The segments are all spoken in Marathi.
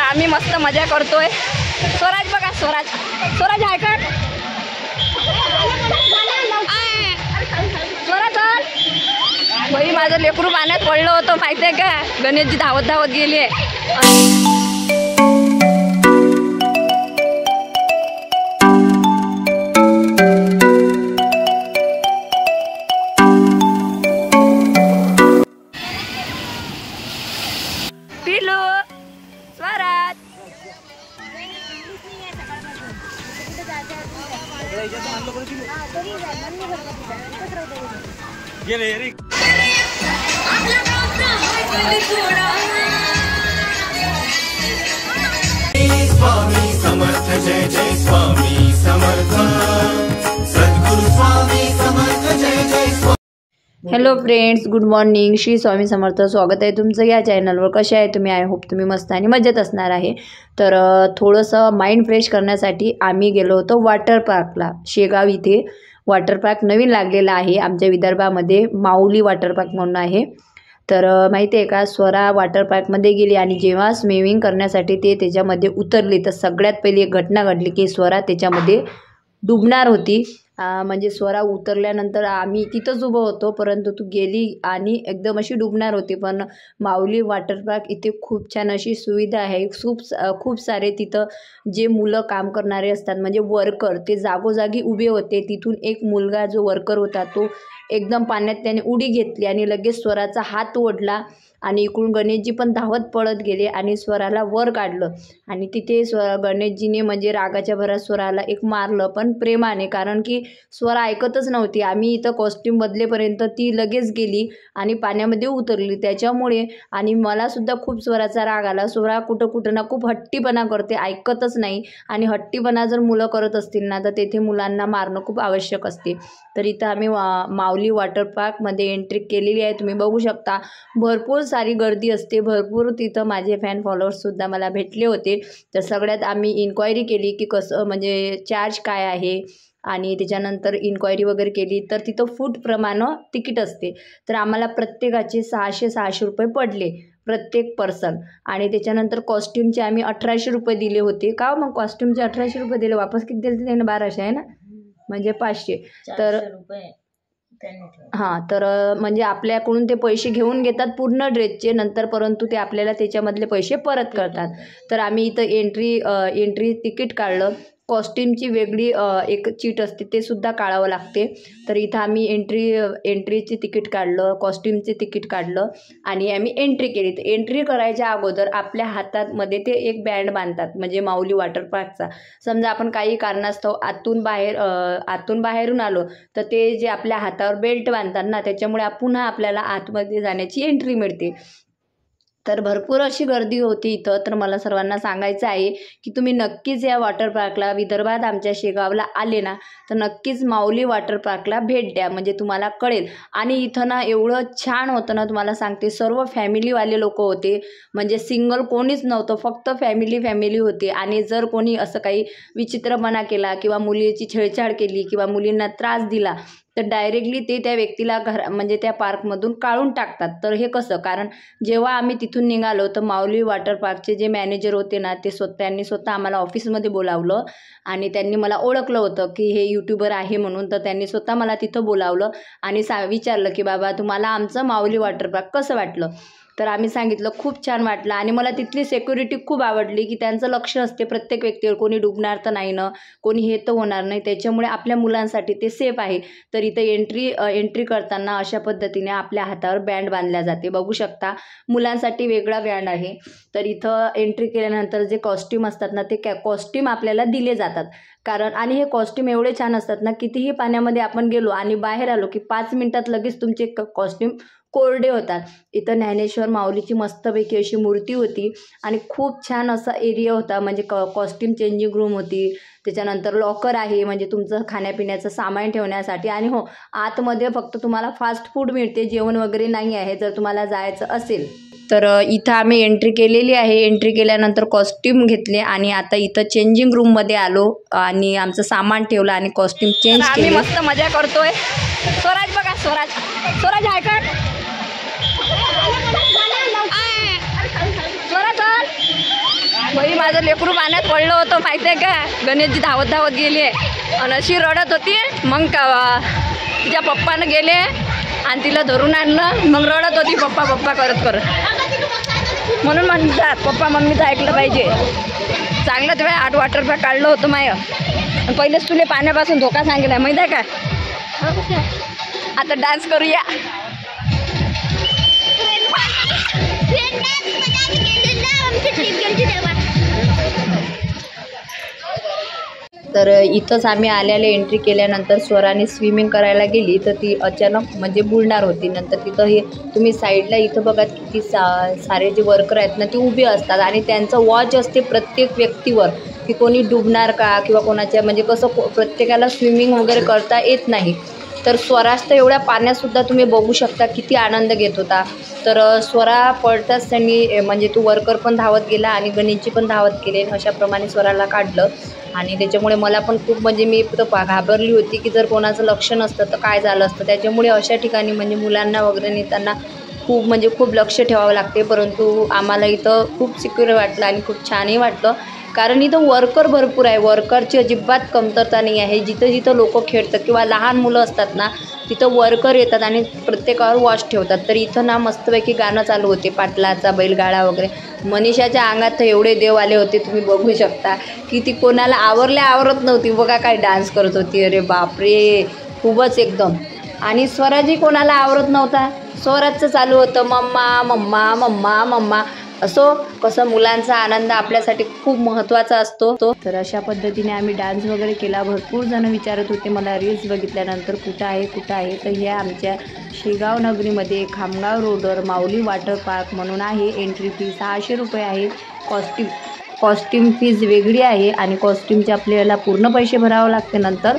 आम्ही मस्त मजा करतोय। स्वराज बघा, स्वराज स्वराज आहे का? स्वराज बाई माझं लेकरू पाण्यात पडलं होतं माहिती आहे का? गणेशजी धावत धावत गेली आहे। पिलू स्वराज स्वामी समर्थ जय जय स्वामी समर्थ सद्गुरु स्वामी समर्थ जय जय। Hello friends, good morning, Shri Swami Samarth. स्वागत आहे तुमचं या चॅनलवर। कसे आहे तुम्ही? आय होप तुम्ही मस्त आणि मजेत असणार आहे। तर थोडंसं माइंड फ्रेश करण्यासाठी आम्ही गेलो होतो वॉटर पार्कला। शेगाव इथे वॉटर पार्क नवीन लागलेला आहे आमच्या विदर्भामध्ये, माऊली वॉटर पार्क म्हणून आहे। तर माहिती आहे का, स्वरा वॉटर पार्कमध्ये गेली आणि जेव्हा स्विमिंग करण्यासाठी ते त्याच्यामध्ये उतरली तर सगळ्यात पहिली एक घटना घडली की स्वरा त्याच्यामध्ये डुबणार होती। म्हणजे स्वरा उतरल्यानंतर आम्ही तिथंच उभं होतो, परंतु तू गेली आणि एकदम अशी डुबणार होती। पण माऊली वॉटर पार्क इथे खूप छान अशी सुविधा आहे। खूप सारे तिथं जे मुलं काम करणारे असतात म्हणजे वर्कर, ते जागोजागी उभे होते। तिथून एक मुलगा जो वर्कर होता तो एकदम पाण्यात त्याने उडी घेतली आणि लगेच स्वराचा हात ओढला आणि इकडून गणेशजी पण धावत पळत गेले आणि स्वराला वर काढलं। आणि तिथे गणेशजीने म्हणजे रागाच्या भरात स्वराला एक मारलं, पण प्रेमाने, कारण की स्वरा ऐकतच नव्हती। आम्ही इथं कॉस्ट्यूम बदलेपर्यंत ती लगेच गेली आणि पाण्यामध्ये उतरली त्याच्यामुळे। आणि मलासुद्धा खूप स्वराचा राग आला। स्वरा कुठं ना खूप हट्टीपणा करते, ऐकतच नाही। आणि हट्टीपणा जर मुलं करत असतील ना तर तेथे मुलांना मारणं खूप आवश्यक असते। तर इथं आम्ही माऊली वॉटर पार्कमध्ये एंट्री केलेली आहे। तुम्ही बघू शकता भरपूर सारी गर्दी असते, भरपूर तिथं माझे फॅन फॉलोअर्ससुद्धा मला भेटले होते। तर सगळ्यात आम्ही इन्क्वायरी केली की कसं म्हणजे चार्ज काय आहे, आणि त्याच्यानंतर इन्क्वायरी वगैरे केली तर तिथं फूटप्रमाणे तिकीट असते। तर आम्हाला प्रत्येकाचे 600 रुपये पडले प्रत्येक पर्सन। आणि त्याच्यानंतर कॉस्ट्यूमचे आम्ही 1800 रुपये दिले होते। का मग कॉस्ट्यूमचे 1800 रुपये दिले, वापस किती दिले त्याने? 1200 आहे ना, म्हणजे 500। तर हां, तर म्हणजे आपल्याकडून ते पैसे घेऊन घेतात पूर्ण ड्रेसचे नंतर, परंतु ते आपल्याला त्याच्यामधले पैसे परत करतात। तर आम्ही इथं एंट्री तिकीट काढलं। कॉस्ट्यूमची वेगळी एक चीट असते, ते सुद्धा काढावं लागते। तर इथं आम्ही एंट्रीचे तिकीट काढलं, कॉस्ट्यूमचे तिकीट काढलं आणि आम्ही एंट्री केली। तर एंट्री करायच्या अगोदर आपल्या हातामध्ये ते एक बँड बांधतात, म्हणजे माऊली वॉटर पार्कचा। समजा आपण काही कारणास्तव आतून बाहेरून आलो तर ते जे आपल्या हातावर बेल्ट बांधतात ना, त्याच्यामुळे पुन्हा आपल्याला आतमध्ये जाण्याची एंट्री मिळते। तर भरपूर अशी गर्दी होती इथं। तर मला सर्वांना सांगायचं आहे की तुम्ही नक्कीच या वॉटर पार्कला, विदर्भात आमच्या शेगावला आले ना तर नक्कीच माऊली वॉटर पार्कला भेट द्या, म्हणजे तुम्हाला कळेल। आणि इथं ना एवढं छान होतं ना, तुम्हाला सांगते, सर्व फॅमिलीवाले लोक होते, म्हणजे सिंगल कोणीच नव्हतं, फक्त फॅमिली होती। आणि जर कोणी असं काही विचित्रपणा केला किंवा मुलीची छेडछाड केली किंवा मुलींना त्रास दिला तर डायरेक्टली ते त्या व्यक्तीला म्हणजे त्या पार्कमधून काढून टाकतात। तर हे कसं? कारण जेव्हा आम्ही तिथून निघालो तर माऊली वॉटर पार्कचे जे मॅनेजर होते ना, त्यांनी स्वतः आम्हाला ऑफिसमध्ये बोलावलं आणि त्यांनी मला ओळखलं होतं की हे यूट्यूबर आहे म्हणून। तर त्यांनी स्वतः मला तिथं बोलावलं आणि विचारलं की बाबा तुम्हाला आमचं माऊली वॉटर पार्क कसं वाटलं? तर आम्ही सांगितलं खूप छान वाटलं। आणि मला तिथली सिक्युरिटी खूप आवडली की त्यांचं लक्ष असते प्रत्येक व्यक्तीवर, कोणी डुबणार तर नाही ना, कोणी हे तर होणार नाही, त्याच्यामुळे आपल्या मुलांसाठी ते सेफ आहे। तर इथं एंट्री करताना अशा पद्धतीने आपल्या हातावर बँड बांधल्या जाते, बघू शकता। मुलांसाठी वेगळा बँड आहे। तर इथं एंट्री केल्यानंतर जे कॉस्ट्यूम असतात ना, ते कॉस्ट्यूम आपल्याला दिले जातात। कारण आणि हे कॉस्ट्यूम एवढे छान असतात ना, कितीही पाण्यामध्ये आपण गेलो आणि बाहेर आलो की 5 मिनिटात लगेच तुमचे कॉस्ट्यूम कोरडे होतात। इथं ज्ञानेश्वर माऊलीची मस्तपैकी अशी मूर्ती होती आणि खूप छान असा एरिया होता, म्हणजे कॉस्ट्यूम चेंजिंग रूम होती, त्याच्यानंतर लॉकर आहे म्हणजे तुमचं खाण्यापिण्याचं सामान ठेवण्यासाठी। आणि हो, आतमध्ये फक्त तुम्हाला फास्ट फूड मिळते, जेवण वगैरे नाही आहे जर तुम्हाला जायचं असेल तर। इथं आम्ही एंट्री केलेली आहे। एंट्री केल्यानंतर कॉस्ट्यूम घेतले आणि आता इथं चेंजिंग रूममध्ये आलो आणि आमचं सामान ठेवलं आणि कॉस्ट्यूम चेंज केले। आम्ही मस्त मजा करतोय। स्वराज बघा, स्वराज आहे का? स्वराज बाई माझं लेकरू पाण्यात पडलं होतं माहिती आहे का. गणेशजी धावत धावत गेली आणि अशी रडत होती. मग का तिच्या पप्पानं गेले आणि तिला धरून आणलं. मग रडत होती पप्पा पप्पा करत करत. म्हणून म्हणतात पप्पा मम्मीचं ऐकलं पाहिजे. चांगलं तेव्हा 8 वॉटर पॅक काढलं होतं माय. पहिलेच तुला पाण्यापासून धोका सांगितला माहिती आहे का. आता डान्स करूया. तर इथंच आम्ही आल्याला एंट्री केल्यानंतर स्वराने स्विमिंग करायला गेली तर ती अचानक म्हणजे बुडणार होती. नंतर तिथं हे तुम्ही साईडला इथं बघा किती सारे जे वर्कर आहेत ना ते उभे असतात आणि त्यांचं वॉच असते प्रत्येक व्यक्तीवर की कोणी डुबणार का किंवा कोणाच्या म्हणजे कसं प्रत्येकाला स्विमिंग वगैरे करता येत नाही. तर स्वराज तर एवढ्या पाण्यातसुद्धा तुम्ही बघू शकता किती आनंद घेत होता. तर स्वरा पडताच त्यांनी म्हणजे तो वर्कर पण धावत गेला आणि गणेशजी पण धावत गेले. अशाप्रमाणे स्वराला काढलं आणि त्याच्यामुळे मला पण खूप म्हणजे मी घाबरली होती की जर कोणाचं लक्ष नसतं तर काय झालं असतं. त्याच्यामुळे अशा ठिकाणी म्हणजे मुलांना वगैरे नेताना खूप लक्ष ठेवावं लागते. परंतु आम्हाला इथं खूप सिक्युअर वाटलं आणि खूप छानही वाटलं कारण इथं वर्कर भरपूर आहे. वर्करची अजिबात कमतरता नाही आहे. जिथं लोक खेळतात किंवा लहान मुलं असतात ना तिथं वर्कर येतात आणि प्रत्येकावर वॉच ठेवतात. तर इथं ना मस्तपैकी गाणं चालू होते पाटलाचा बैलगाडा वगैरे. मनीषाच्या अंगात तर एवढे देव आले होते तुम्ही बघू शकता की ती कोणाला आवरत नव्हती. बघा काय डान्स करत होती. अरे बापरे खूपच एकदम. आणि स्वराजी कोणाला आवरत नव्हता. स्वराजचं चालू होतं मम्मा मम्मा मम्मा मम्मा. असो कसं मुलांचा आनंद आपल्यासाठी खूप महत्त्वाचा असतो. तर अशा पद्धतीने आम्ही डान्स वगैरे केला. भरपूर जण विचारत होते मला रील्स बघितल्यानंतर कुठं आहे. तर हे आमच्या शेगाव नगरीमध्ये खामगाव रोडवर माऊली वॉटर पार्क म्हणून आहे. एंट्री फी 600 रुपये आहे. कॉस्ट्यूम फीज वेगळी आहे आणि कॉस्ट्यूमचे आपल्याला पूर्ण पैसे भरावे लागते नंतर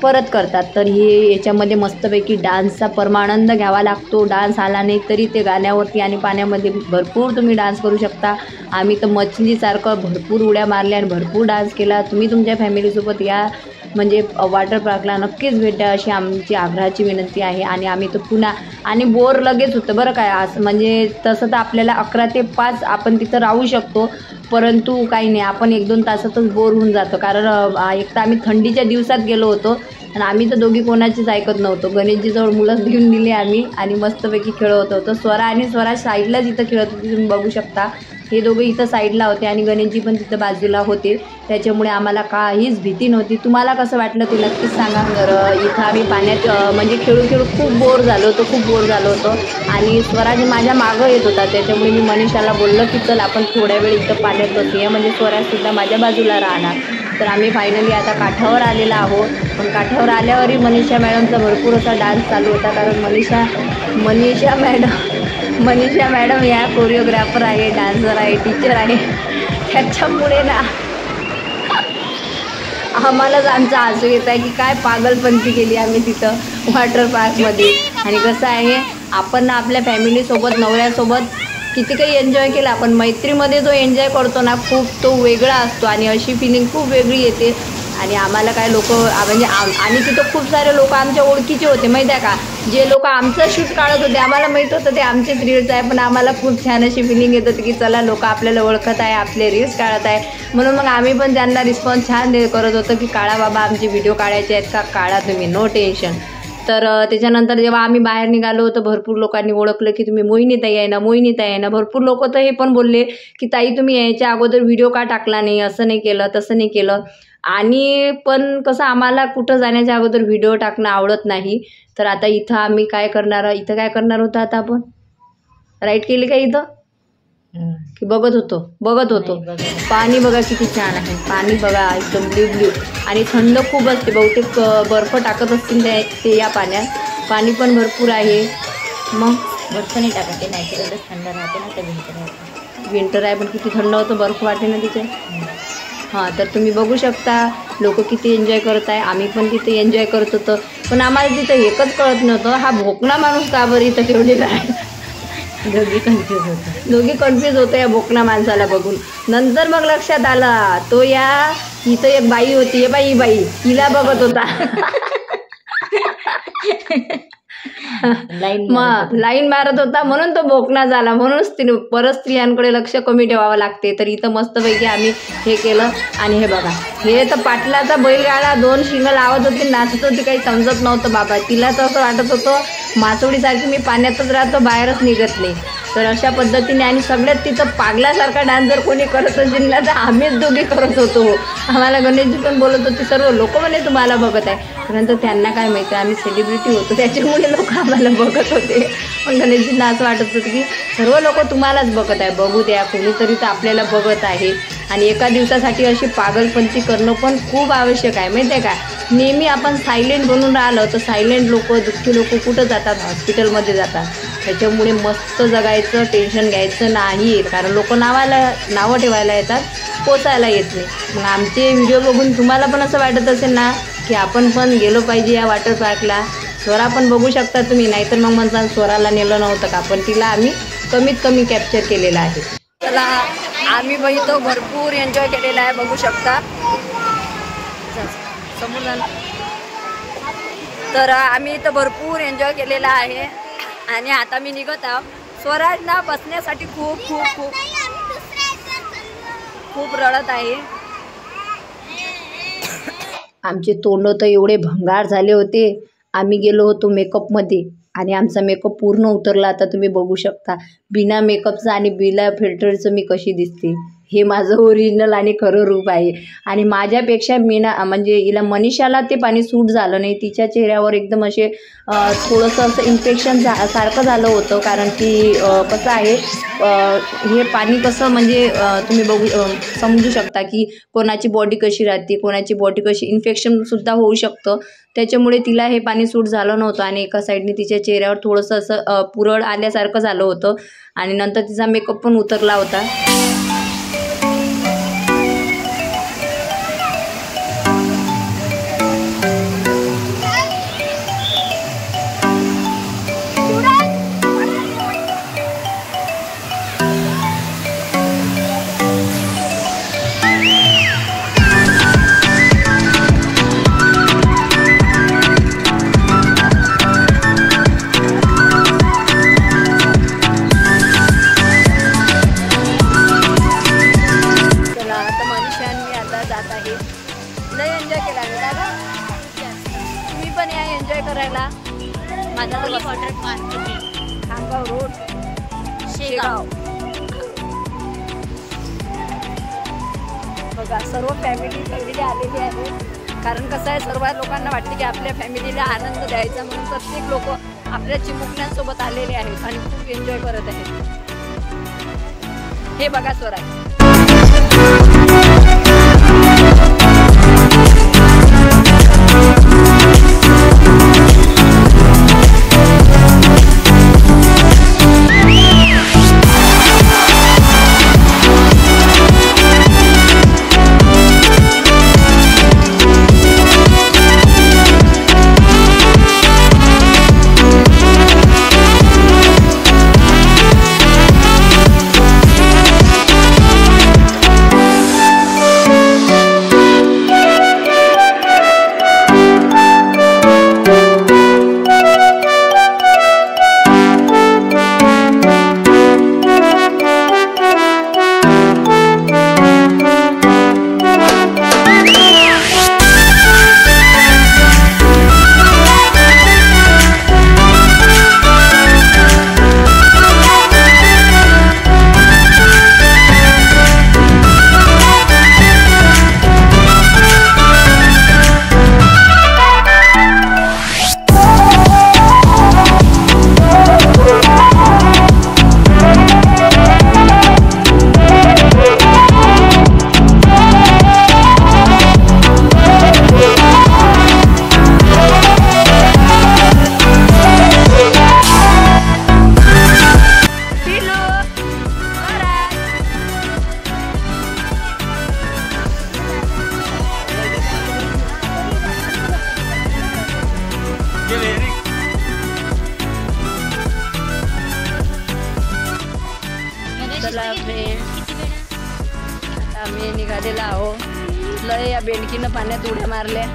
परत करतात. तर हे याच्यामध्ये मस्तपैकी डान्सचा परमानंद घ्यावा लागतो. डान्स आला नाही तरी ते गाण्यावरती आणि पाण्यामध्ये भरपूर तुम्ही डान्स करू शकता. आम्ही तर मछलीसारखं भरपूर उड्या मारल्या आणि भरपूर डान्स केला. तुम्ही तुमच्या फॅमिलीसोबत या म्हणजे वॉटर पार्कला नक्कीच भेटा अशी आमची आग्रहाची विनंती आहे. आणि आम्ही तर पुन्हा आणि बोर लगेच होतं बरं काय. असं म्हणजे तसं तर आपल्याला 11 ते 5 आपण तिथं राहू शकतो परंतु काही नाही आपण 1-2 तासातच बोर होऊन जातो. कारण एक तर आम्ही थंडीच्या दिवसात गेलो होतो आणि आम्ही तर दोघी कोणाचीच ऐकत नव्हतो. गणेशजीजवळ मुलं घेऊन दिली आम्ही आणि मस्तपैकी खेळत होतो. स्वरा आणि स्वराज साईडलाच इथं खेळत होती तुम्ही बघू शकता. हे दोघं इथं साईडला होते आणि गणेशजी पण तिथं बाजूला होते. त्याच्यामुळे आम्हाला काहीच भीती नव्हती. तुम्हाला कसं वाटलं ते नक्कीच सांगा. तर इथं आम्ही पाण्यात म्हणजे खेळू खूप बोर झालो होतो आणि स्वराज माझ्या मागं येत होता. त्याच्यामुळे मी मनीषाला बोललं की चल आपण थोड्या वेळ इथं पाण्यात बसूया म्हणजे स्वराजसुद्धा माझ्या बाजूला राहणार. तर आम्ही फायनली आता काठावर आलेला आहोत. पण काठावर आल्यावरही मनीषा मॅडमचा भरपूर असा डान्स चालू होता कारण मनीषा मॅडम या कोरिओग्राफर आहे, डान्सर आहे, टीचर आहे. त्याच्यामुळे ना आम्हालाच आमचा हसू येत आहे की काय पागलपंती केली आम्ही तिथं वॉटर पार्कमध्ये. आणि कसं आहे आपण ना आपल्या फॅमिलीसोबत नवऱ्यासोबत किती काही एन्जॉय केला आपण मैत्रीमध्ये जो एन्जॉय करतो ना खूप तो वेगळा असतो आणि अशी फिलिंग खूप वेगळी येते. आणि आम्हाला काय लोक म्हणजे आणि तिथं खूप सारे लोक आमच्या ओळखीचे होते माहिती आहे का. जे लोक आमचं शूट काढत होते आम्हाला माहीत होतं ते आमचेच रील्स आहे पण आम्हाला खूप छान अशी फिलिंग येत होती की चला लोक आपल्याला ओळखत आहे आपले रील्स काढत आहे. म्हणून मग आम्ही पण त्यांना रिस्पॉन्स छान करत होतो की काढा बाबा आमचे व्हिडिओ काढायचे आहेत का काढा तुम्ही नो टेन्शन. तर त्याच्यानंतर जेव्हा आम्ही बाहेर निघालो तर भरपूर लोकांनी ओळखलं की तुम्ही मोहिनीताई आहे ना. भरपूर लोक तर हे पण बोलले की ताई तुम्ही यायच्या अगोदर व्हिडिओ का टाकला नाही, असं नाही केलं तसं नाही केलं. आणि पण कसं आम्हाला कुठं जाण्याच्या अगोदर व्हिडिओ टाकणं आवडत नाही. तर आता इथं आम्ही काय करणार होतं आता आपण राईट केली का इथं की बघत होतो पाणी बघा किती छान आहे. पाणी बघा एकदम ब्ल्यू आणि थंड खूप असते. बहुतेक बर्फ टाकत असतील ते या पाण्यात. पाणी पण भरपूर आहे. मग बर्फ नाही टाकत ते नॅचरलच थंड राहते ना. ते विंटर आहे पण किती थंड होतं बर्फ वाटे ना तिथे. हां तर तुम्ही बघू शकता लोक किती एन्जॉय करत आहे. आम्ही पण तिथे एन्जॉय करत होतो पण आम्हाला तिथं एकच कळत नव्हतं हा भोकणा माणूस का बरं इथं ठेवले काय. दोघी कन्फ्यूज होतं या भोकणा माणसाला बघून. नंतर मग लक्षात आला तो या इथं एक बाई होती ही बाई हिला बघत होता. लाईन मग लाईन मारत होता म्हणून तो भोकणा झाला. म्हणूनच तिने परत स्त्रियांकडे लक्ष कमी ठेवावं लागते. तर इथं मस्तपैकी आम्ही हे केलं. आणि हे बघा, हे तर पाटलाचा बैलगाडा 2 शिंग लावत होती, नाचत होती, काही समजत नव्हतं बाबा. तिला तर असं वाटत होतं मासोळीसारखी मी पाण्यातच राहतो, बाहेरच निघत नाही. तर अशा पद्धतीने आणि सगळ्यात तिथं पागलासारखा डान्स जर कोणी करत असेल ना तर आम्हीच दोघे करत होतो. आम्हाला गणेशजी पण बोलत होते, सर्व लोक म्हणे तुम्हाला बघत आहे. परंतु त्यांना काय माहिती आम्ही सेलिब्रिटी होतो, त्याच्यामुळे लोक आम्हाला बघत होते. पण गणेशजींना असं वाटत होतं की सर्व लोक तुम्हालाच बघत आहे, बघू द्या, कोणीतरी तर आपल्याला बघत आहे. आणि एका दिवसासाठी अशी पागलपंती करणं पण खूप आवश्यक आहे, माहिती आहे का. नेहमी आपण सायलेंट बनून राहिलं तर सायलेंट लोक, दुःखी लोक कुठं जातात? हॉस्पिटलमध्ये जातात. त्याच्यामुळे मस्त जगायचं, टेन्शन घ्यायचं नाही. कारण लोक नावं ठेवायला येतात, पोचायला येत नाही. मग आमचे व्हिडिओ बघून तुम्हाला पण असं वाटत असेल ना की आपण पण गेलो पाहिजे या वॉटर पार्कला. स्वरा पण बघू शकता तुम्ही, नाहीतर मग म्हणता स्वराला नेलं नव्हतं का. पण तिला आम्ही कमीत कमी कॅप्चर केलेलं आहे. चला, आम्ही बघितो भरपूर एन्जॉय केलेला आहे, बघू शकता समोर जाणं. तर आम्ही इथं भरपूर एन्जॉय केलेला आहे. आणि आता मी निघत आहो. स्वराजला बसण्यासाठी खूप खूप खूप खूप रडत आहे. आमचे तोंड तर एवढे भंगार झाले होते. आम्ही गेलो होतो मेकअपमध्ये आणि आमचा मेकअप पूर्ण उतरला. आता तुम्ही बघू शकता बिना मेकअपचं आणि बिना फिल्टरचं मी कशी दिसते. हे माझं ओरिजिनल आणि खरं रूप आहे. आणि माझ्यापेक्षा म्हणजे हिला मनीषाला ते पाणी सूट झालं नाही. तिच्या चेहऱ्यावर एकदम असे थोडंसं असं इन्फेक्शन सारखं झालं होतं. कारण की कसं आहे, हे पाणी कसं म्हणजे तुम्ही समजू शकता की कोणाची बॉडी कशी राहते, कोणाची बॉडी कशी, इन्फेक्शनसुद्धा होऊ शकतं. त्याच्यामुळे तिला हे पाणी सूट झालं नव्हतं. आणि एका साईडने तिच्या चेहऱ्यावर थोडंसं असं पुरळ आल्यासारखं झालं होतं. आणि नंतर तिचा मेकअप पण उतरला होता. एन्जॉय करायला माझा water park Khamgaon road Shegaon. बघा सर्व फॅमिली आलेली आहे. कारण कसं आहे, सर्व लोकांना वाटते की आपल्या फॅमिलीला आनंद द्यायचा म्हणून प्रत्येक लोक आपल्या चिमुकल्यांसोबत आलेले आहेत आणि खूप एन्जॉय करत आहेत. हे बघा स्वराज. चला फ्रेंड्स, आता आम्ही निघालेलो आहोत. लय या बेडकीनं पाण्यात उड्या मारल्या.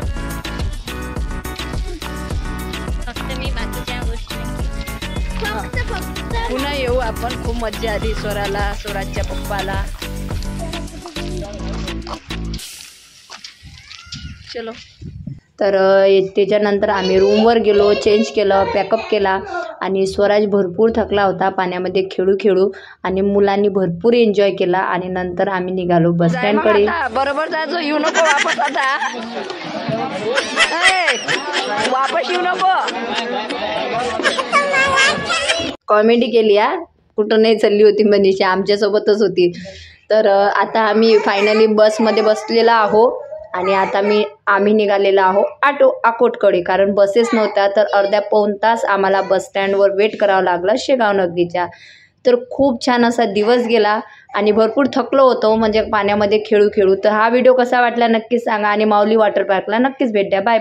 फक्त मी बाकीच्या गोष्टी पुन्हा येऊ आपण. खूप मज्जा आली स्वराला, स्वराजच्या पप्पाला. चलो. तर त्याच्यानंतर आम्ही रूमवर गेलो, चेंज केलं, पॅकअप केला आणि स्वराज भरपूर थकला होता पाण्यामध्ये खेळू आणि मुलांनी भरपूर एन्जॉय केला. आणि नंतर आम्ही निघालो बस स्टँडकडे. बरोबर जायचो, येऊ नको वापस आता. वापस येऊ नको. कॉमेडी केली हा, कुठं नाही चालली होती मनीषा, आमच्यासोबतच होती. तर आता आम्ही फायनली बसमध्ये बसलेला आहो आणि आता आम्ही निघालेलो आहो अकोटकडे, कारण बसेस नव्हत्या. तर अर्ध्या पाऊण तास आम्हाला बस स्टँडवर वेट करावं लागलं शेगाव नगरीच्या. तर खूप छान असा दिवस गेला आणि भरपूर थकलो होतो म्हणजे पाण्यामध्ये खेळू. तर हा व्हिडिओ कसा वाटला नक्कीच सांगा आणि माऊली वॉटर पार्कला नक्कीच भेट द्या. बाय.